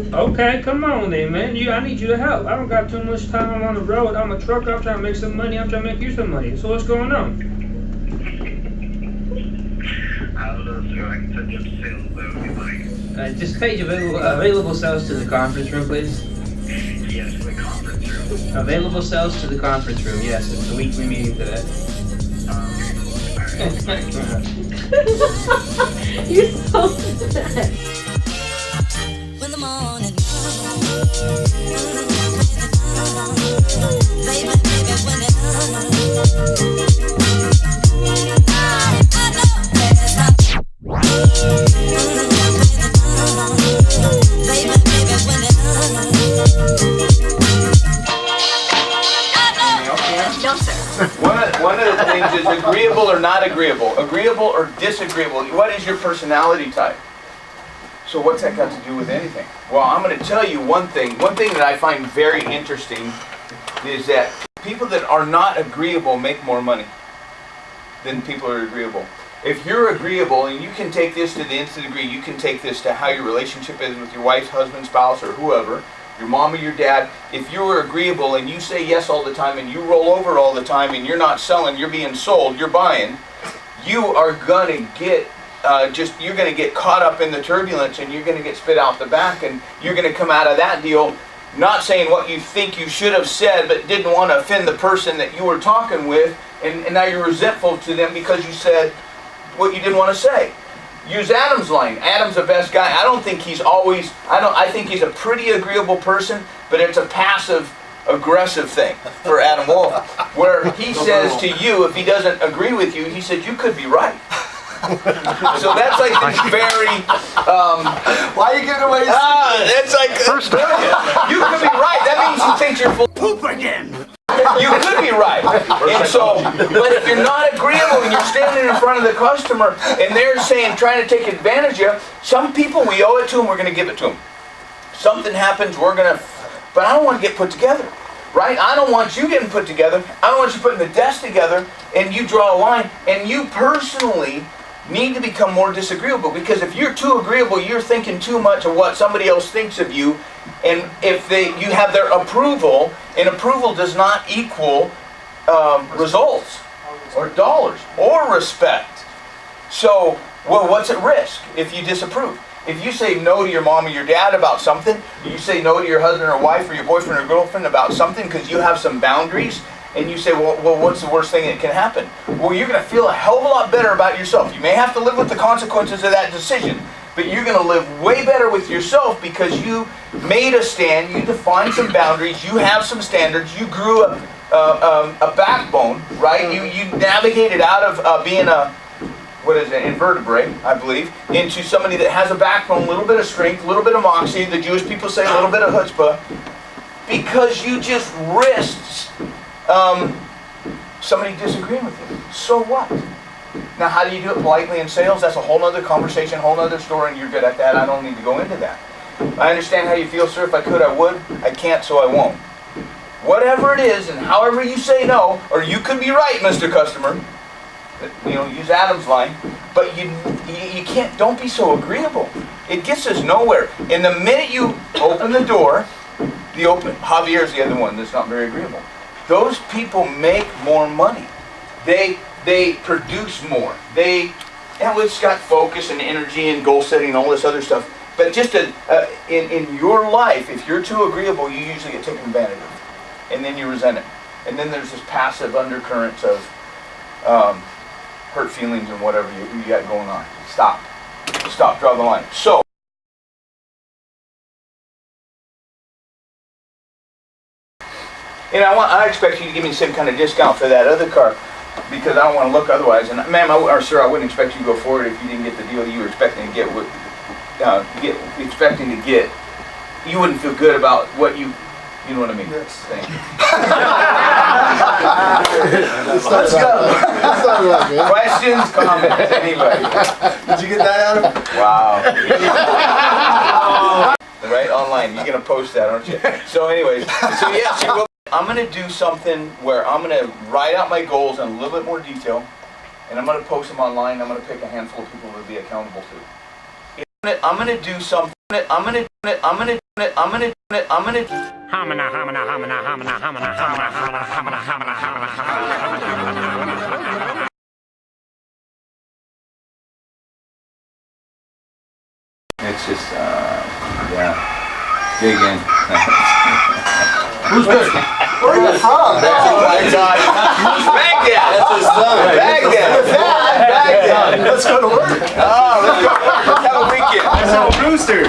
Okay, come on then, man. I need you to help. I don't got too much time on the road. I'm a trucker. I'm trying to make some money. I'm trying to make you some money. So what's going on? I don't know, sir. I can send you up to sales, though, if you like. Just page available sales to the conference room, please. Yes, the conference room. Available sales to the conference room. Yes, it's a weekly meeting today. You're so sad. When the morning No, sir. One of the things is agreeable or not agreeable. Agreeable or disagreeable. What is your personality type? So what's that got to do with anything? Well, I'm going to tell you one thing. One thing that I find very interesting is that people that are not agreeable make more money than people who are agreeable. If you're agreeable, and you can take this to the nth degree, you can take this to how your relationship is with your wife, husband, spouse, or whoever, your mom or your dad. If you are agreeable and you say yes all the time and you roll over all the time and you're not selling, you're being sold, you're buying, you are going to get you're going to get caught up in the turbulence and you're going to get spit out the back, and you're going to come out of that deal not saying what you think you should have said, but didn't want to offend the person that you were talking with, and now you're resentful to them because you said what you didn't want to say. Use Adam's line. Adam's the best guy. I don't think he's always, I think he's a pretty agreeable person, but it's a passive aggressive thing for Adam Wolf, where he says to you, if he doesn't agree with you, he says, you could be right. So that's like this very why are you giving away that's like first you could be right. That means he thinks you're full poop again. You could be right. And so, but if you're not agreeable and you're standing in front of the customer and they're saying, trying to take advantage of you, some people, we owe it to them, we're going to give it to them. Something happens, we're going to, but I don't want to get put together. Right? I don't want you getting put together. I don't want you putting the desk together and you draw a line, and you personally need to become more disagreeable, because if you're too agreeable, you're thinking too much of what somebody else thinks of you, and if you have their approval, and approval does not equal results or dollars or respect. So, well, what's at risk if you disapprove? If you say no to your mom or your dad about something, you say no to your husband or wife or your boyfriend or girlfriend about something because you have some boundaries, and you say, well, what's the worst thing that can happen? Well, you're going to feel a hell of a lot better about yourself. You may have to live with the consequences of that decision, but you're going to live way better with yourself because you made a stand, you defined some boundaries, you have some standards, you grew a backbone, right? You navigated out of being a, what is it, invertebrate, I believe, into somebody that has a backbone, a little bit of strength, a little bit of moxie, the Jewish people say a little bit of chutzpah, because you just risked somebody disagreeing with you. So what? Now, how do you do it politely in sales? That's a whole other conversation, whole other story, and you're good at that. I don't need to go into that. I understand how you feel, sir. If I could, I would. I can't, so I won't. Whatever it is, and however you say no, or you could be right, Mr. Customer. You know, use Adam's line. But you can't, don't be so agreeable. It gets us nowhere. And the minute you open the door, Javier's the other one that's not very agreeable. Those people make more money. They produce more. It's got focus and energy and goal setting and all this other stuff. But just in your life, if you're too agreeable, you usually get taken advantage of. And then you resent it. And then there's this passive undercurrents of hurt feelings and whatever you got going on. Stop. Draw the line. So, and I expect you to give me the same kind of discount for that other car, because I don't want to look otherwise. And ma'am, or sir, I wouldn't expect you to go forward if you didn't get the deal you were expecting to get. You wouldn't feel good about what you know what I mean? Yes. Thank you. Let's go. Questions, comments, anybody? Did you get that, Adam? Wow. Right, online. You're going to post that, aren't you? So anyways, yes, you will. I'm going to do something where I'm going to write out my goals in a little bit more detail, and I'm going to post them online. I'm going to pick a handful of people to be accountable to. I'm going to do something. I'm going to It's just, yeah, dig in. Who's good? Where are you from? Oh my God. Baghdad. That's his son. Baghdad. Baghdad. Let's go to work. Oh, let's go. Let's have a weekend. Let's have a rooster.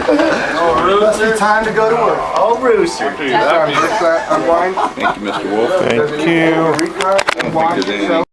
Oh, rooster. Time to go to work. Oh, rooster. Thank you, Mr. Wolf. Thank you.